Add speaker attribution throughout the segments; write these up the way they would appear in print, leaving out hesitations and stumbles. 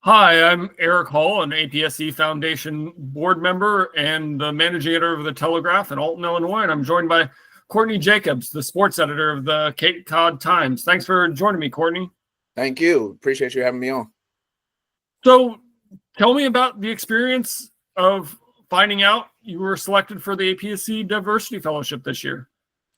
Speaker 1: Hi, I'm Erik Hall, an APSE Foundation board member and the managing editor of the Telegraph in Alton, Illinois. And I'm joined by Courtney Jacobs, the sports editor of the Cape Cod Times. Thanks for joining me, Courtney.
Speaker 2: Thank you. Appreciate you having me on.
Speaker 1: So tell me about the experience of finding out you were selected for the APSE Diversity Fellowship this year.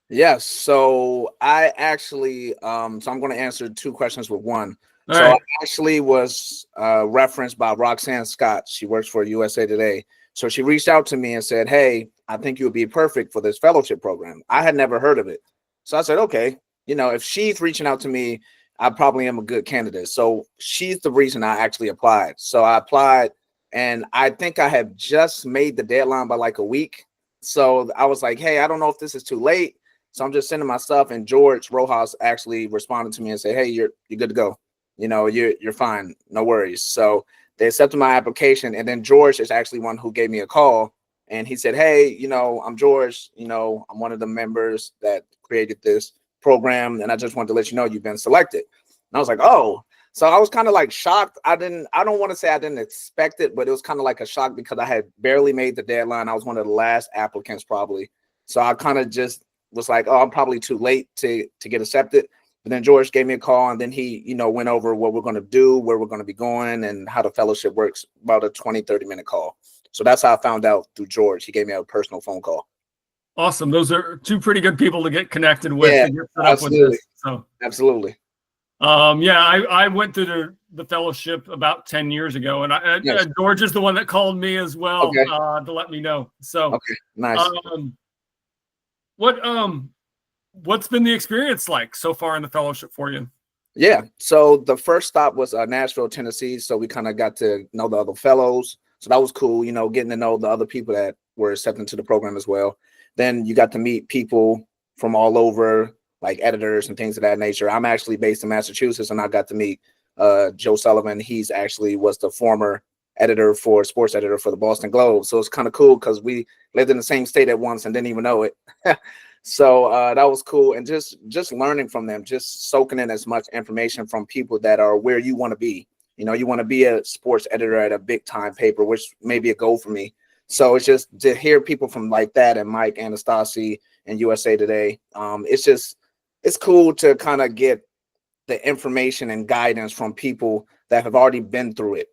Speaker 2: Yes. So I actually, so I'm going to answer two questions with one.
Speaker 1: All
Speaker 2: so
Speaker 1: right.
Speaker 2: I actually was referenced by Roxanne Scott. She works for USA Today. So she reached out to me and said, "Hey, I think you would be perfect for this fellowship program." I had never heard of it. So I said, okay, if she's reaching out to me, I probably am a good candidate. So she's the reason I actually applied. So I applied and I think I have just made the deadline by like a week. So I was like, hey, I don't know if this is too late. So I'm just sending my stuff. And George Rojas actually responded to me and said, hey, you're good to go. You're fine. No worries. So they accepted my application. And then George is actually one who gave me a call. And he said, hey, I'm George. I'm one of the members that created this program. And I just wanted to let you know you've been selected. And I was like, oh. So I was kind of like shocked. I don't want to say I didn't expect it, but it was kind of like a shock because I had barely made the deadline. I was one of the last applicants probably. So I kind of just was like, oh, I'm probably too late to get accepted. But then George gave me a call and then he, went over what we're going to do, where we're going to be going and how the fellowship works, about a 20-30 minute call. So that's how I found out through George. He gave me a personal phone call.
Speaker 1: Awesome. Those are two pretty good people to get connected with.
Speaker 2: Yeah,
Speaker 1: and get set
Speaker 2: absolutely.
Speaker 1: Up with this, so.
Speaker 2: Absolutely.
Speaker 1: I went through the fellowship about 10 years ago, and
Speaker 2: Yes.
Speaker 1: George is the one that called me as well.
Speaker 2: Okay.
Speaker 1: To let me know. So,
Speaker 2: okay, nice.
Speaker 1: What's been the experience like so far in the fellowship for you?
Speaker 2: Yeah. So the first stop was Nashville, Tennessee. So we kind of got to know the other fellows. So that was cool, getting to know the other people that were accepted to the program as well. Then you got to meet people from all over, like editors and things of that nature. I'm actually based in Massachusetts, and I got to meet Joe Sullivan. He's actually was the former sports editor for the Boston Globe. So it's kind of cool because we lived in the same state at once and didn't even know it. So that was cool. And just learning from them, just soaking in as much information from people that are where you want to be. You want to be a sports editor at a big time paper, which may be a goal for me. So it's just to hear people from like that and Mike, Anastasi, and USA Today. It's cool to kind of get the information and guidance from people that have already been through it,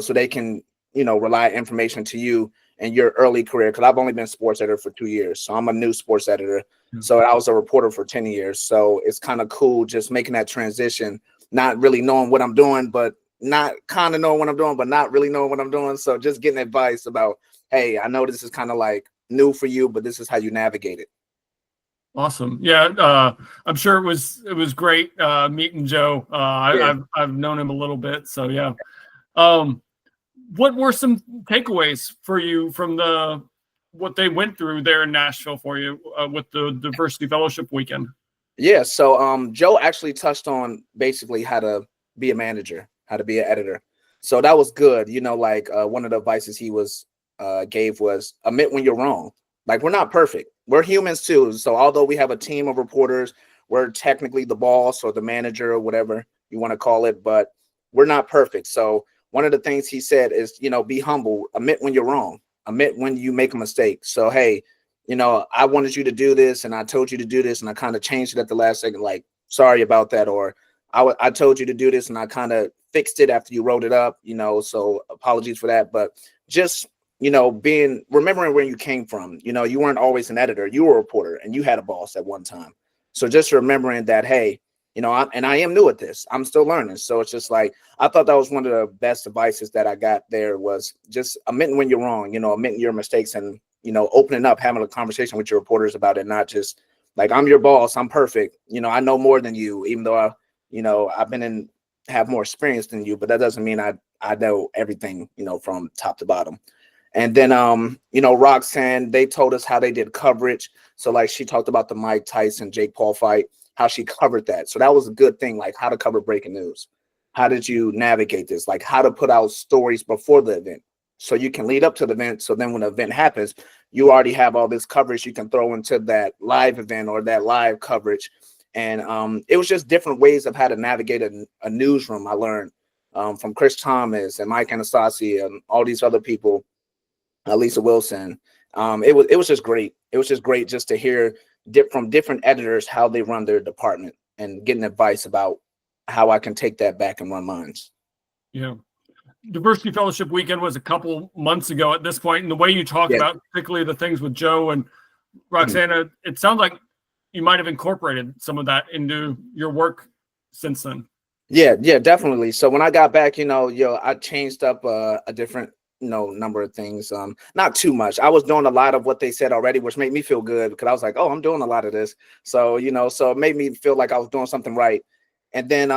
Speaker 2: so they can, rely information to you in your early career. Because I've only been sports editor for 2 years. So I'm a new sports editor. So I was a reporter for 10 years. So it's kind of cool just making that transition, not really knowing what I'm doing, but not kind of knowing what I'm doing, but not really knowing what I'm doing. So just getting advice about, hey, I know this is kind of like new for you, but this is how you navigate it.
Speaker 1: Awesome. Yeah. I'm sure it was great meeting Joe. I've known him a little bit. So yeah. What were some takeaways for you from what they went through there in Nashville for you with the Diversity Fellowship weekend?
Speaker 2: Yeah. So Joe actually touched on basically how to be a manager, how to be an editor. So that was good. One of the advices he gave was admit when you're wrong. Like, we're not perfect. We're humans too. So although we have a team of reporters, we're technically the boss or the manager or whatever you want to call it, but we're not perfect. So one of the things he said is, be humble, admit when you're wrong, admit when you make a mistake. So, hey, I wanted you to do this and I told you to do this and I kind of changed it at the last second, like, sorry about that. Or I told you to do this and I kind of fixed it after you wrote it up, so apologies for that. But just, remembering where you came from, you weren't always an editor, you were a reporter and you had a boss at one time. So just remembering that, hey, I am new at this, I'm still learning. So it's just like, I thought that was one of the best advices that I got there was just admitting when you're wrong, admitting your mistakes and, opening up, having a conversation with your reporters about it, not just like, I'm your boss, I'm perfect. I know more than you, even though I've have more experience than you, but that doesn't mean I know everything, from top to bottom. And then, Roxanne, they told us how they did coverage. So like she talked about the Mike Tyson, Jake Paul fight, how she covered that. So that was a good thing, like how to cover breaking news. How did you navigate this? Like how to put out stories before the event so you can lead up to the event. So then when the event happens, you already have all this coverage you can throw into that live event or that live coverage. And it was just different ways of how to navigate a newsroom. I learned from Chris Thomas and Mike Anastasi and all these other people, Lisa Wilson. It was just great. It was just great just to hear from different editors how they run their department and getting advice about how I can take that back and run mine.
Speaker 1: Yeah. Diversity Fellowship weekend was a couple months ago at this point, and the way you talk about particularly the things with Joe and Roxana, it sounds like you might have incorporated some of that into your work since then.
Speaker 2: Yeah, definitely. So when I got back, I changed up a different number of things. Not too much. I was doing a lot of what they said already, which made me feel good because I was like, oh, I'm doing a lot of this. So, so it made me feel like I was doing something right. And then,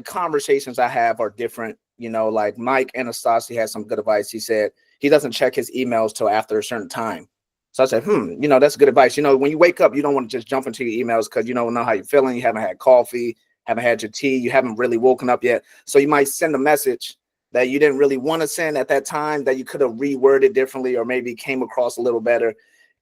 Speaker 2: conversations I have are different. Like Mike Anastasi had some good advice. He said he doesn't check his emails till after a certain time. So I said, that's good advice. When you wake up, you don't want to just jump into your emails because you don't know how you're feeling. You haven't had coffee, haven't had your tea, you haven't really woken up yet. So you might send a message that you didn't really want to send at that time, that you could have reworded differently or maybe came across a little better.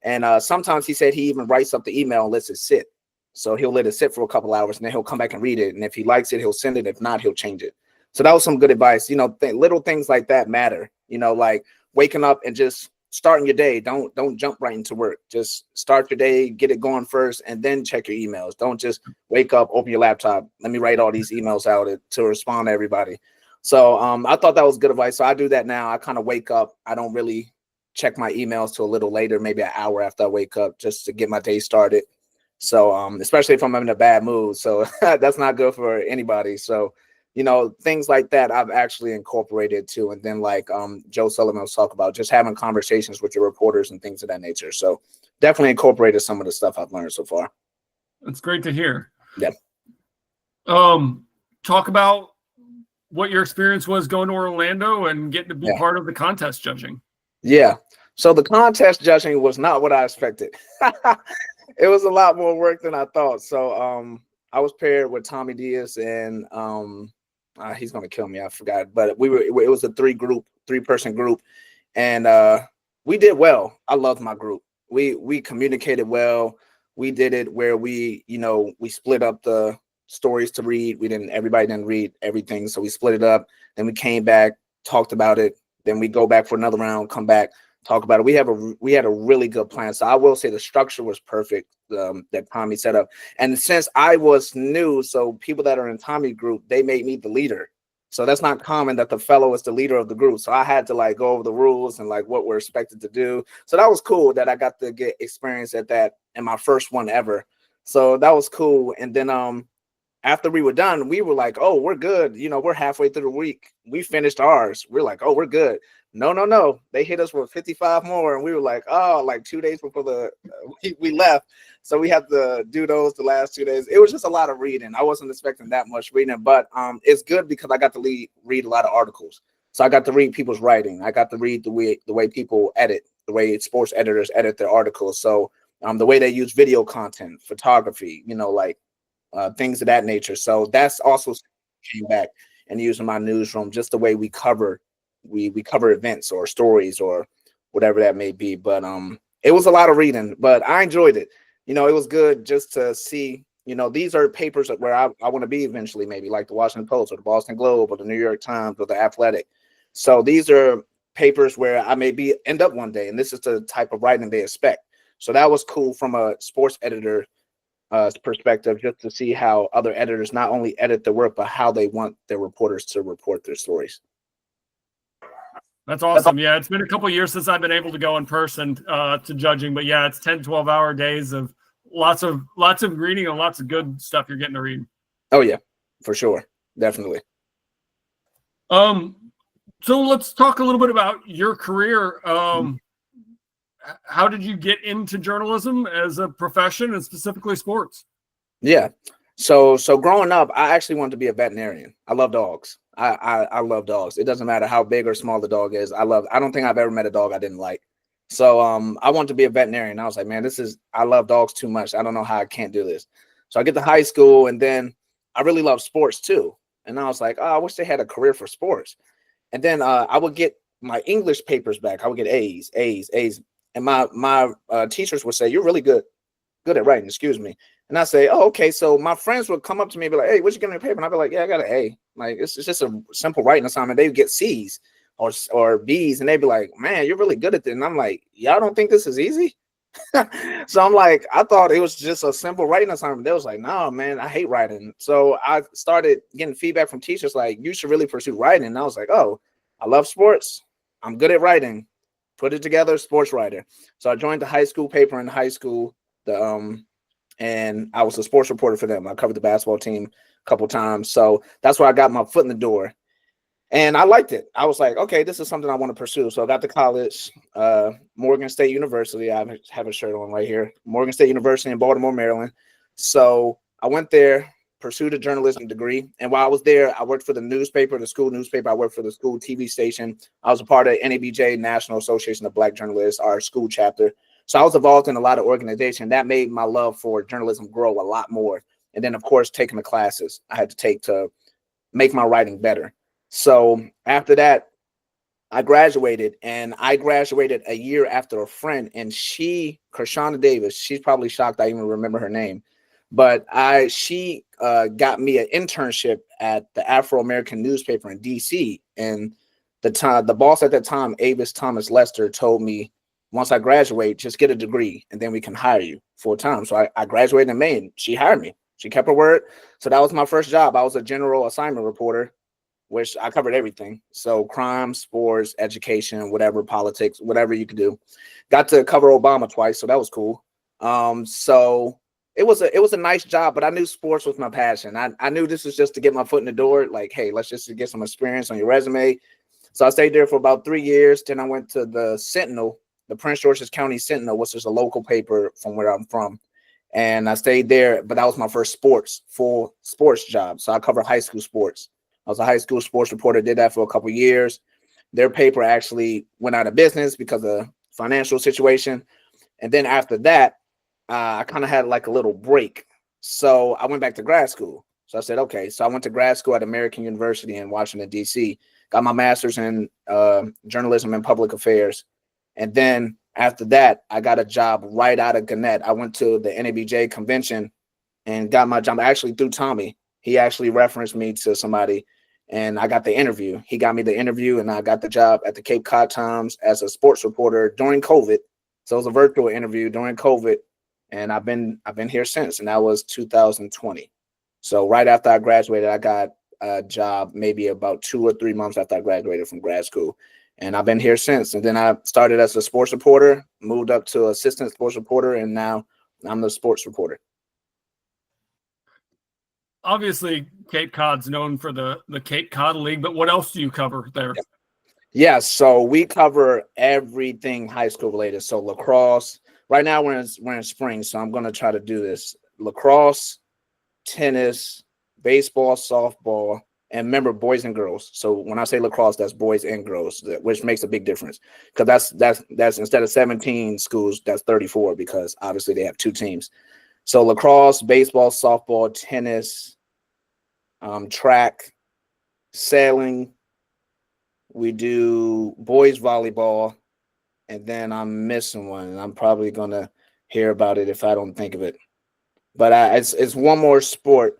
Speaker 2: And sometimes he said he even writes up the email and lets it sit. So he'll let it sit for a couple hours and then he'll come back and read it. And if he likes it, he'll send it. If not, he'll change it. So that was some good advice. Little things like that matter, like waking up and just starting your day. Don't jump right into work. Just start your day, get it going first, and then check your emails. Don't just wake up, open your laptop. Let me write all these emails out to respond to everybody. So I thought that was good advice. So I do that now. I kind of wake up. I don't really check my emails till a little later, maybe an hour after I wake up, just to get my day started. So especially if I'm in a bad mood. So that's not good for anybody. So, things like that I've actually incorporated too. And then like Joe Sullivan was talking about, just having conversations with your reporters and things of that nature. So definitely incorporated some of the stuff I've learned so far.
Speaker 1: That's great to hear.
Speaker 2: Yeah.
Speaker 1: Talk about what your experience was going to Orlando and getting to be part of the contest judging.
Speaker 2: Yeah. So the contest judging was not what I expected. It was a lot more work than I thought. So I was paired with Tommy Diaz and he's gonna kill me, I forgot. But it was a three-person group, and we did well. I loved my group. We communicated well. We did it where we split up the stories to read. Everybody didn't read everything, so we split it up. Then we came back, talked about it. Then we go back for another round, come back, talk about it. We had a really good plan. So I will say the structure was perfect that Tommy set up. And since I was new, so people that are in Tommy's group, they made me the leader. So that's not common that the fellow is the leader of the group. So I had to like go over the rules and like what we're expected to do. So that was cool that I got to get experience at that in my first one ever. So that was cool. And then after we were done, we were like, oh, we're good. We're halfway through the week. We finished ours. We're like, oh, we're good. No. They hit us with 55 more. And we were like, oh, like 2 days before we left. So we had to do those the last 2 days. It was just a lot of reading. I wasn't expecting that much reading, but it's good because I got to read a lot of articles. So I got to read people's writing. I got to read the way people edit, the way sports editors edit their articles. So the way they use video content, photography, things of that nature. So that's also came back and using my newsroom, just the way we cover events or stories or whatever that may be. But it was a lot of reading, but I enjoyed it. It was good just to see, these are papers where I want to be eventually, maybe like the Washington Post or the Boston Globe or the New York Times or the Athletic. So these are papers where I may end up one day, and this is the type of writing they expect. So that was cool from a sports editor perspective, just to see how other editors not only edit the work, but how they want their reporters to report their stories.
Speaker 1: That's awesome. Yeah, it's been a couple of years since I've been able to go in person to judging, but yeah, it's 10, 12-hour days of lots of reading and lots of good stuff you're getting to read.
Speaker 2: Oh yeah, for sure. Definitely.
Speaker 1: So let's talk a little bit about your career. How did you get into journalism as a profession and specifically sports? Yeah.
Speaker 2: So growing up, I actually wanted to be a veterinarian. I love dogs. I love dogs. It doesn't matter how big or small the dog is. I don't think I've ever met a dog I didn't like. So I wanted to be a veterinarian. I was like, man, I love dogs too much. I don't know how I can't do this. So I get to high school, and then I really love sports too. And I was like, oh, I wish they had a career for sports. And then I would get my English papers back. I would get A's. And my teachers would say, you're really good. good at writing, excuse me. And I say, oh, okay. So my friends would come up to me and be like, hey, what you getting in the paper? And I'd be like, yeah, I got an A. Like, it's just a simple writing assignment. They would get C's or B's, and they'd be like, man, you're really good at this. And I'm like, y'all don't think this is easy? So I'm like, I thought it was just a simple writing assignment. They was like, no, man, I hate writing. So I started getting feedback from teachers like, you should really pursue writing. And I was like, oh, I love sports. I'm good at writing. Put it together, sports writer. So I joined the high school paper in high school. And I was a sports reporter for them. I covered the basketball team a couple times. So that's where I got my foot in the door. And I liked it. I was like, okay, this is something I want to pursue. So I got to college, Morgan State University. I have a shirt on right here. Morgan State University in Baltimore, Maryland. So I went there, pursued a journalism degree. And while I was there, I worked for the newspaper, the school newspaper. I worked for the school TV station. I was a part of NABJ, National Association of Black Journalists, our school chapter. So I was involved in a lot of organization. That made my love for journalism grow a lot more. And then, of course, taking the classes I had to take to make my writing better. So after that, I graduated, and I graduated a year after a friend, and Kershana Davis, she's probably shocked I even remember her name, but she got me an internship at the Afro-American newspaper in DC. And the boss at that time, Avis Thomas Lester, told me, once I graduate, just get a degree and then we can hire you full time. So I graduated in May and she hired me. She kept her word. So that was my first job. I was a general assignment reporter, which I covered everything. So crime, sports, education, whatever, politics, whatever you could do. Got to cover Obama twice, so that was cool. So it was a nice job, but I knew sports was my passion. I knew this was just to get my foot in the door. Like, hey, let's just get some experience on your resume. So I stayed there for about 3 years. Then I went to the Sentinel, the Prince George's County Sentinel, which is a local paper from where I'm from. And I stayed there, but that was my first full sports job. So I covered high school sports. I was a high school sports reporter, did that for a couple of years. Their paper actually went out of business because of financial situation. And then after that, I kind of had like a little break. So I went back to grad school. So I said, okay. So I went to grad school at American University in Washington, D.C., got my master's in journalism and public affairs. And then after that, I got a job right out of Gannett. I went to the NABJ convention and got my job actually through Tommy. He actually referenced me to somebody and I got the interview. He got me the interview and I got the job at the Cape Cod Times as a sports reporter during COVID. So it was a virtual interview during COVID. And I've been here since, and that was 2020. So right after I graduated, I got a job maybe about 2 or 3 months after I graduated from grad school. And I've been here since. And then I started as a sports reporter, moved up to assistant sports reporter, and now I'm the sports reporter.
Speaker 1: Obviously, Cape Cod's known for the Cape Cod League, but what else do you cover there?
Speaker 2: Yeah, so we cover everything high school related. So lacrosse. Right now we're in spring, so I'm going to try to do this. Lacrosse, tennis, baseball, softball, and remember, boys and girls. So when I say lacrosse, that's boys and girls, which makes a big difference because that's instead of 17 schools, that's 34 because obviously they have 2 teams. So lacrosse, baseball, softball, tennis, track, sailing. We do boys volleyball, and then I'm missing one, and I'm probably gonna hear about it if I don't think of it. But it's one more sport,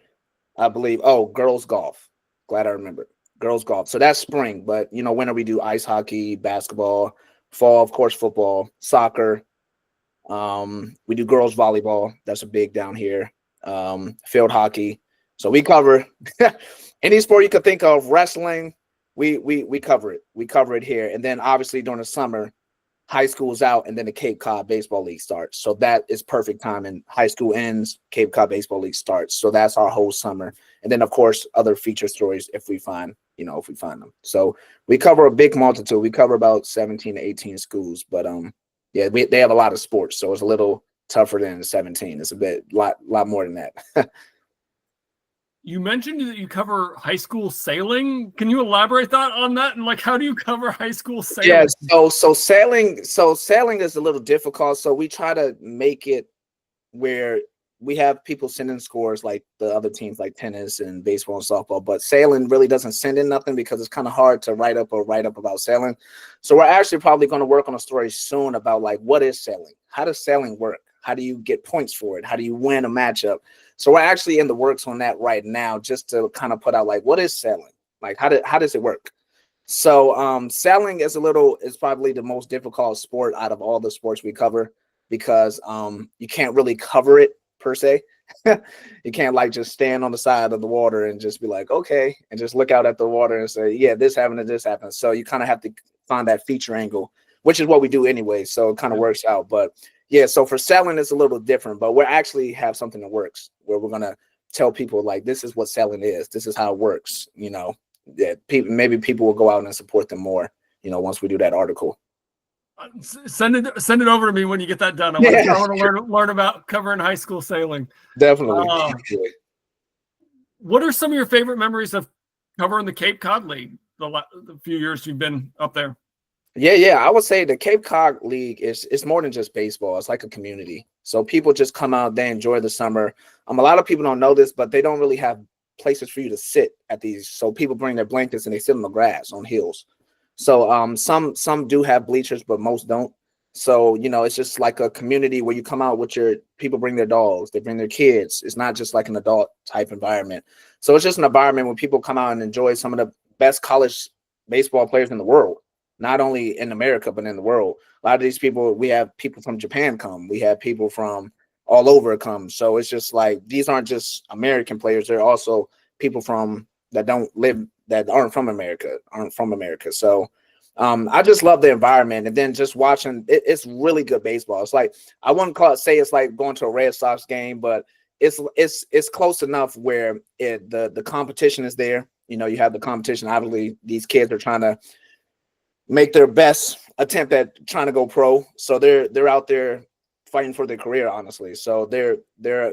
Speaker 2: I believe. Oh, girls golf. Glad I remembered. Girls golf. So that's spring, but winter we do ice hockey, basketball, fall, of course, football, soccer. We do girls volleyball. That's a big down here. Field hockey. So we cover any sport you could think of. Wrestling, we cover it. We cover it here. And then obviously during the summer, high school's out, and then the Cape Cod Baseball League starts. So that is perfect time. And high school ends, Cape Cod Baseball League starts. So that's our whole summer. And then of course other feature stories if we find them. So we cover a big multitude. We cover about 17 to 18 schools, but yeah, they have a lot of sports, so it's a little tougher than 17. It's a lot more than that.
Speaker 1: You mentioned that you cover high school sailing. Can you elaborate on that? And how do you cover high school sailing?
Speaker 2: Yeah, so sailing is a little difficult. So we try to make it where we have people send in scores like the other teams, like tennis and baseball and softball. But sailing really doesn't send in nothing because it's kind of hard to write up about sailing. So we're actually probably going to work on a story soon about what is sailing? How does sailing work? How do you get points for it? How do you win a matchup? So we're actually in the works on that right now, just to kind of put out like, what is sailing? Like, how does it work? So sailing is probably the most difficult sport out of all the sports we cover, because you can't really cover it per se. You can't like just stand on the side of the water and just be like, okay, and just look out at the water and say, yeah, this happened and this happened. So you kind of have to find that feature angle, which is what we do anyway. So it kind of works out. But yeah, so for sailing, it's a little different, but we actually have something that works where we're going to tell people like, this is what sailing is. This is how it works. You know, that maybe people will go out and support them more, you know, once we do that article.
Speaker 1: Send it over to me when you get that done. I want to learn about covering high school sailing.
Speaker 2: Definitely.
Speaker 1: What are some of your favorite memories of covering the Cape Cod League the few years you've been up there?
Speaker 2: Yeah. I would say the Cape Cod League it's more than just baseball. It's like a community. So people just come out, they enjoy the summer. A lot of people don't know this, but they don't really have places for you to sit at these. So people bring their blankets and they sit on the grass on hills. So some do have bleachers, but most don't. So, you know, it's just like a community where you come out with your people, bring their dogs, they bring their kids. It's not just like an adult type environment. So it's just an environment where people come out and enjoy some of the best college baseball players in the world, not only in America, but in the world. A lot of these people, we have people from Japan come, we have people from all over come. So it's just like, these aren't just American players. They're also people that aren't from America. So I just love the environment, and then just watching it's really good baseball. It's like, I wouldn't say it's like going to a Red Sox game, but it's close enough where the competition is there. You know, you have the competition. Obviously, these kids are trying to make their best attempt at trying to go pro. So they're out there fighting for their career, honestly. So they're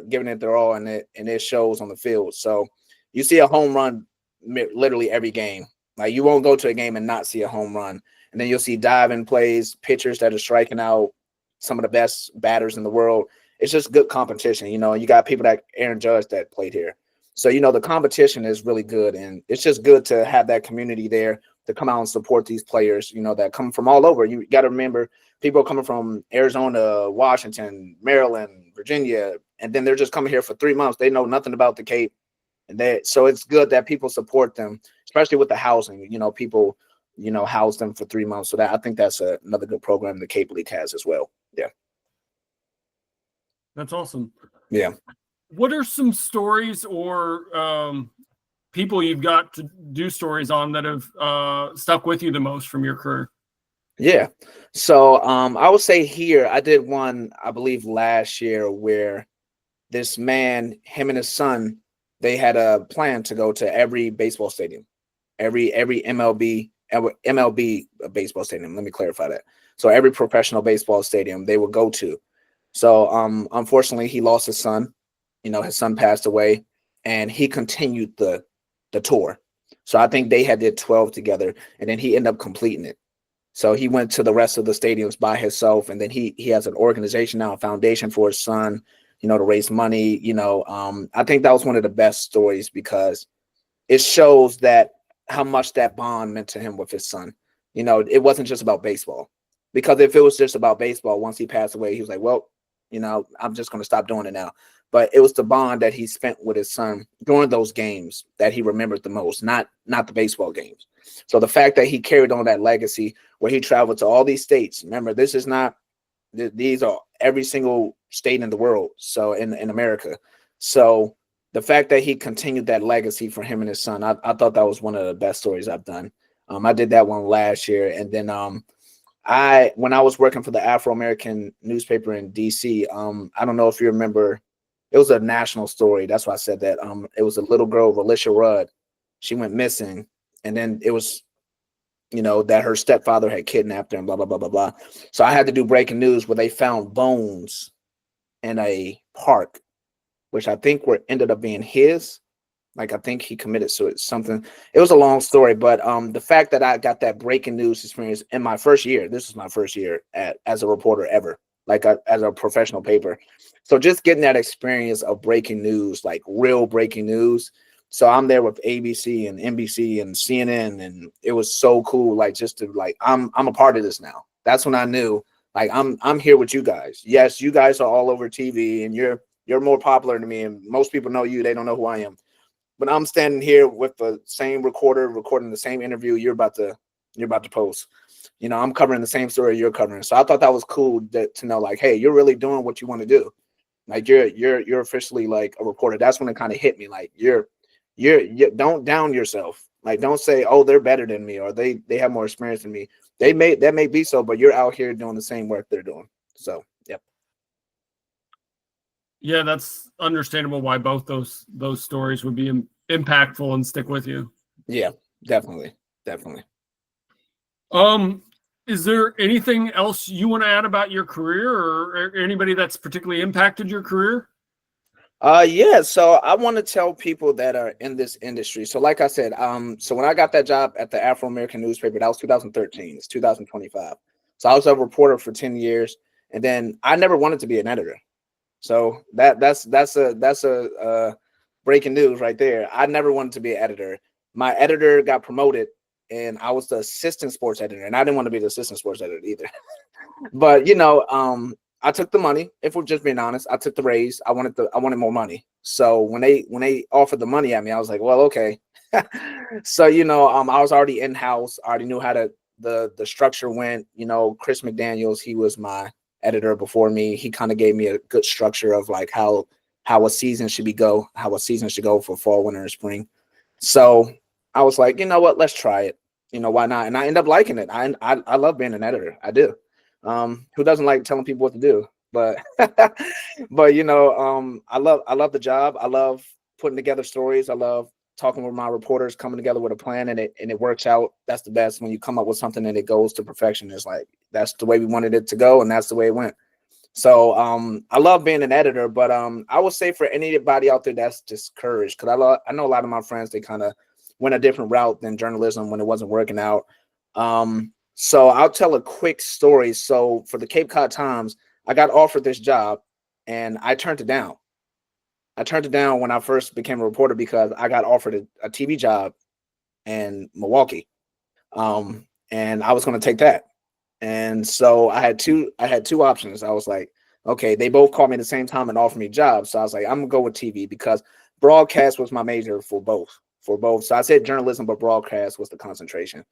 Speaker 2: giving it their all, and it shows on the field. So you see a home run literally every game. Like, you won't go to a game and not see a home run. And then you'll see diving plays, pitchers that are striking out some of the best batters in the world. It's just good competition. You know, you got people like Aaron Judge that played here. So, you know, the competition is really good. And it's just good to have that community there to come out and support these players, you know, that come from all over. You got to remember, people coming from Arizona, Washington, Maryland, Virginia, and then they're just coming here for 3 months. They know nothing about the Cape. So it's good that people support them, especially with the housing. You know, people, you know, house them for 3 months. So that, I think that's another good program the Cape League has as well. Yeah.
Speaker 1: That's awesome.
Speaker 2: Yeah.
Speaker 1: What are some stories or people you've got to do stories on that have stuck with you the most from your career?
Speaker 2: Yeah. So I would say here, I did one, I believe last year, where this man, him and his son, they had a plan to go to every baseball stadium, every MLB baseball stadium. Let me clarify that. So every professional baseball stadium they would go to. So unfortunately, he lost his son. You know, his son passed away, and he continued the tour. So I think they did 12 together, and then he ended up completing it. So he went to the rest of the stadiums by himself, and then he has an organization now, a foundation for his son, you know, to raise money. You know, I think that was one of the best stories, because it shows that how much that bond meant to him with his son. You know, it wasn't just about baseball, because if it was just about baseball, once he passed away, he was like, well, you know, I'm just going to stop doing it now. But it was the bond that he spent with his son during those games that he remembered the most, not the baseball games. So the fact that he carried on that legacy where he traveled to all these states. Remember, this is not, these are every single state in the world. So in America. So the fact that he continued that legacy for him and his son, I thought that was one of the best stories I've done. I did that one last year. And then when I was working for the Afro-American newspaper in DC, I don't know if you remember, it was a national story. That's why I said that. It was a little girl, Alicia Rudd. She went missing, and then it was, you know, that her stepfather had kidnapped her and blah, blah, blah, blah, blah. So I had to do breaking news where they found bones in a park, which I think ended up being his. Like, I think he committed something. It was a long story, but the fact that I got that breaking news experience in my first year, this is my first year as a reporter ever, like as a professional paper. So just getting that experience of breaking news, like real breaking news. So I'm there with ABC and NBC and CNN, and it was so cool. Like, just to like, I'm a part of this now. That's when I knew Like I'm here with you guys. Yes, you guys are all over TV and you're more popular than me, and most people know you, they don't know who I am. But I'm standing here with the same recorder, recording the same interview you're about to post. I'm covering the same story you're covering. So I thought that was cool to know, like, hey, you're really doing what you want to do. Like you're officially like a reporter. That's when it kind of hit me. Like you don't down yourself. Like don't say, oh, they're better than me or they have more experience than me. That may be so, but you're out here doing the same work they're doing. So yep.
Speaker 1: Yeah, that's understandable why both those stories would be impactful and stick with you.
Speaker 2: Yeah, definitely. Definitely.
Speaker 1: Is there anything else you want to add about your career or anybody that's particularly impacted your career?
Speaker 2: Yeah, so I want to tell people that are in this industry. So like I said, so when I got that job at the Afro-American newspaper, that was 2013. It's 2025. So I was a reporter for 10 years, and then I never wanted to be an editor. So that's a breaking news right there. I never wanted to be an editor. My editor got promoted, and I was the assistant sports editor, and I didn't want to be the assistant sports editor either. But I took the money. If we're just being honest, I took the raise. I wanted more money. So when they offered the money at me, I was like, well, okay. So I was already in house. I already knew how the structure went. Chris McDaniels, he was my editor before me. He kind of gave me a good structure of like how a season should go for fall, winter, and spring. So I was like, you know what, let's try it. Why not? And I end up liking it. I love being an editor. I do. Who doesn't like telling people what to do? But I love the job. I love putting together stories. I love talking with my reporters, coming together with a plan, and it works out. That's the best when you come up with something and it goes to perfection. It's like that's the way we wanted it to go, and that's the way it went. So I love being an editor, but I would say for anybody out there that's discouraged, because I know a lot of my friends, they kind of went a different route than journalism when it wasn't working out. So I'll tell a quick story. So for the Cape Cod Times, I got offered this job and I turned it down. I turned it down when I first became a reporter because I got offered a TV job in Milwaukee. And I was going to take that. And so I had two options. I was like, okay, they both called me at the same time and offered me jobs. So I was like, I'm gonna go with TV because broadcast was my major for both. So I said journalism, but broadcast was the concentration.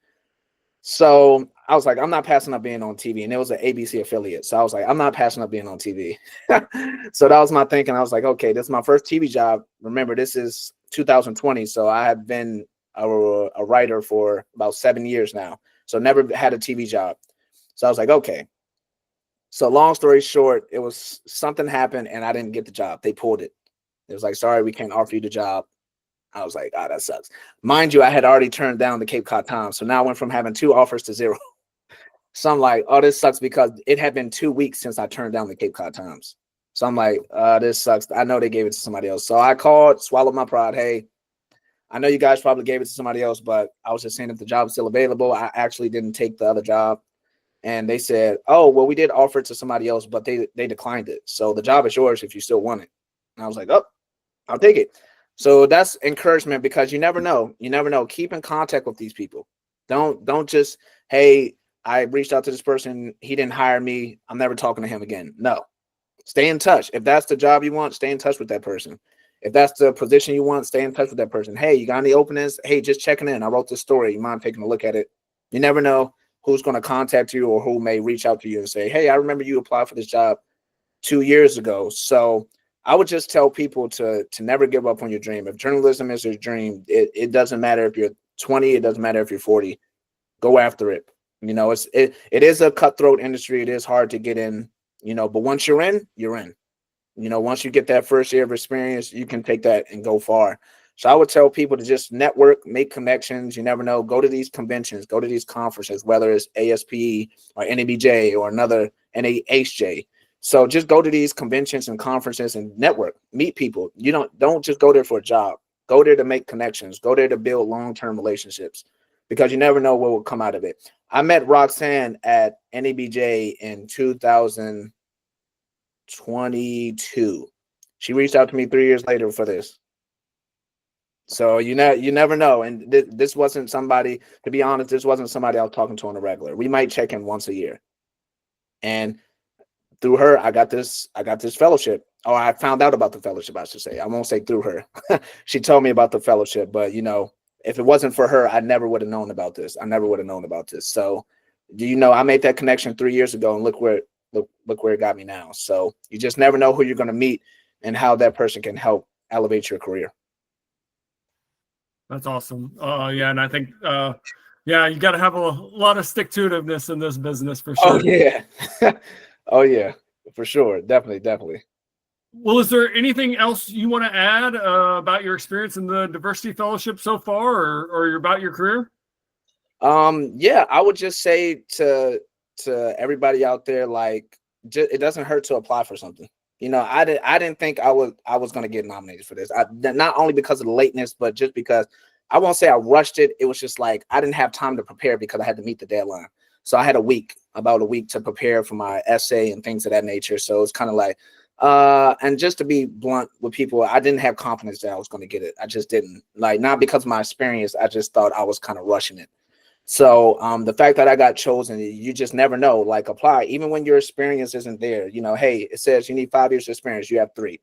Speaker 2: So I was like, I'm not passing up being on TV. And it was an ABC affiliate. So I was like, I'm not passing up being on TV. So that was my thinking. I was like, okay, this is my first TV job. Remember, this is 2020. So I have been a writer for about 7 years now. So never had a TV job. So I was like, okay. So long story short, it was something happened and I didn't get the job. They pulled it. It was like, sorry, we can't offer you the job. I was like, that sucks. Mind you, I had already turned down the Cape Cod Times. So now I went from having 2 offers to 0. So I'm like, oh, this sucks because it had been 2 weeks since I turned down the Cape Cod Times. So I'm like, this sucks. I know they gave it to somebody else. So I called, swallowed my pride. Hey, I know you guys probably gave it to somebody else, but I was just saying if the job is still available. I actually didn't take the other job. And they said, oh, well, we did offer it to somebody else, but they declined it. So the job is yours if you still want it. And I was like, oh, I'll take it. So that's encouragement because you never know. You never know. Keep in contact with these people. Don't just, hey, I reached out to this person. He didn't hire me. I'm never talking to him again. No. Stay in touch. If that's the job you want, stay in touch with that person. If that's the position you want, stay in touch with that person. Hey, you got any openings? Hey, just checking in. I wrote this story. You mind taking a look at it? You never know who's going to contact you or who may reach out to you and say, hey, I remember you applied for this job 2 years ago. So I would just tell people to never give up on your dream. If journalism is your dream, it doesn't matter if you're 20, it doesn't matter if you're 40. Go after it. It is a cutthroat industry. It is hard to get in, but once you're in, you're in. Once you get that first year of experience, you can take that and go far. So I would tell people to just network, make connections. You never know. Go to these conventions, go to these conferences, whether it's ASPE or NABJ or another NAHJ. So just go to these conventions and conferences and network, meet people. You don't just go there for a job. Go there to make connections. Go there to build long-term relationships because you never know what will come out of it. I met Roxanne at NABJ in 2022. She reached out to me 3 years later for this. So you never know. And this wasn't somebody, to be honest, this wasn't somebody I was talking to on a regular. We might check in once a year. And through her, I got this fellowship. Or I found out about the fellowship, I should say. I won't say through her. She told me about the fellowship, but if it wasn't for her, I never would have known about this. I never would have known about this. So, I made that connection 3 years ago, and look where it got me now. So you just never know who you're going to meet and how that person can help elevate your career.
Speaker 1: That's awesome. Yeah, and I think you got to have a lot of stick-to-itiveness in this business for sure.
Speaker 2: Oh yeah. Oh yeah, for sure. Definitely.
Speaker 1: Well, is there anything else you want to add about your experience in the Diversity Fellowship so far, or about your career?
Speaker 2: Yeah, I would just say to everybody out there, like, it doesn't hurt to apply for something. I didn't think I was going to get nominated for this. Not only because of the lateness, but just because I won't say I rushed it. It was just like I didn't have time to prepare because I had to meet the deadline. So I had about a week to prepare for my essay and things of that nature. So it's kind of like, and just to be blunt with people, I didn't have confidence that I was going to get it. I just didn't, like, not because of my experience. I just thought I was kind of rushing it. So the fact that I got chosen, you just never know. Like, apply even when your experience isn't there. Hey, it says you need 5 years of experience. You have 3.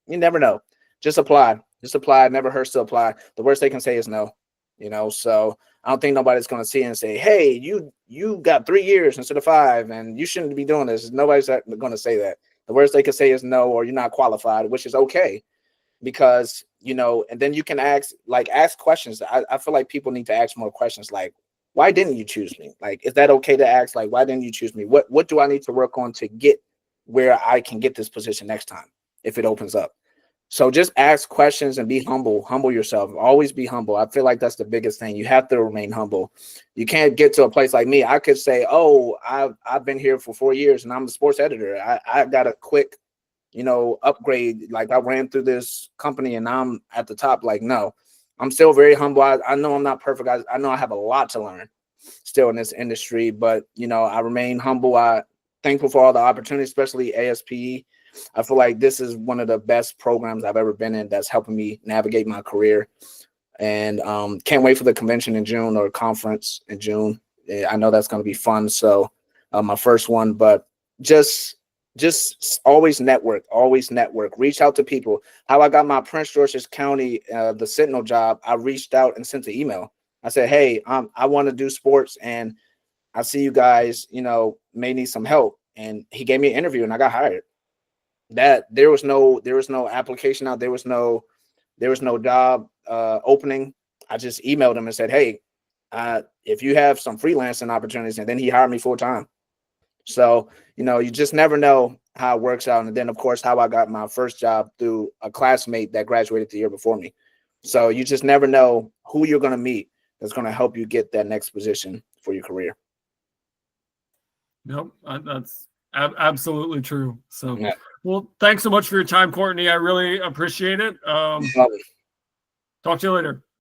Speaker 2: You never know. Just apply. It never hurts to apply. The worst they can say is no. So I don't think nobody's going to see it and say, hey, you got 3 years instead of 5, and you shouldn't be doing this. Nobody's going to say that. The worst they can say is no, or you're not qualified, which is okay. Because, and then you can ask questions. I feel like people need to ask more questions. Like, why didn't you choose me? Like, is that okay to ask? Like, why didn't you choose me? What do I need to work on to get where I can get this position next time if it opens up? So just ask questions and be humble yourself. Always be humble. I feel like that's the biggest thing. You have to remain humble. You can't get to a place like me. I could say, oh, I've been here for 4 years and I'm the sports editor. I got a quick upgrade. Like, I ran through this company and I'm at the top. Like, no, I'm still very humble. I know I'm not perfect. I know I have a lot to learn still in this industry, but I remain humble. I thankful for all the opportunities, especially ASPE. I feel like this is one of the best programs I've ever been in that's helping me navigate my career. And can't wait for the convention in June, or conference in June. I know that's going to be fun. So my first one, but just always network, reach out to people. How I got my Prince George's County, the Sentinel job, I reached out and sent an email. I said, hey, I want to do sports and I see you guys, may need some help. And he gave me an interview and I got hired. That there was no application out. There was no job opening. I just emailed him and said, hey, if you have some freelancing opportunities, and then he hired me full time. So, you just never know how it works out. And then, of course, how I got my first job through a classmate that graduated the year before me. So you just never know who you're going to meet that's going to help you get that next position for your career.
Speaker 1: Nope, that's absolutely true. So,
Speaker 2: yeah.
Speaker 1: Well, thanks so much for your time, Courtney. I really appreciate it. Talk to you later.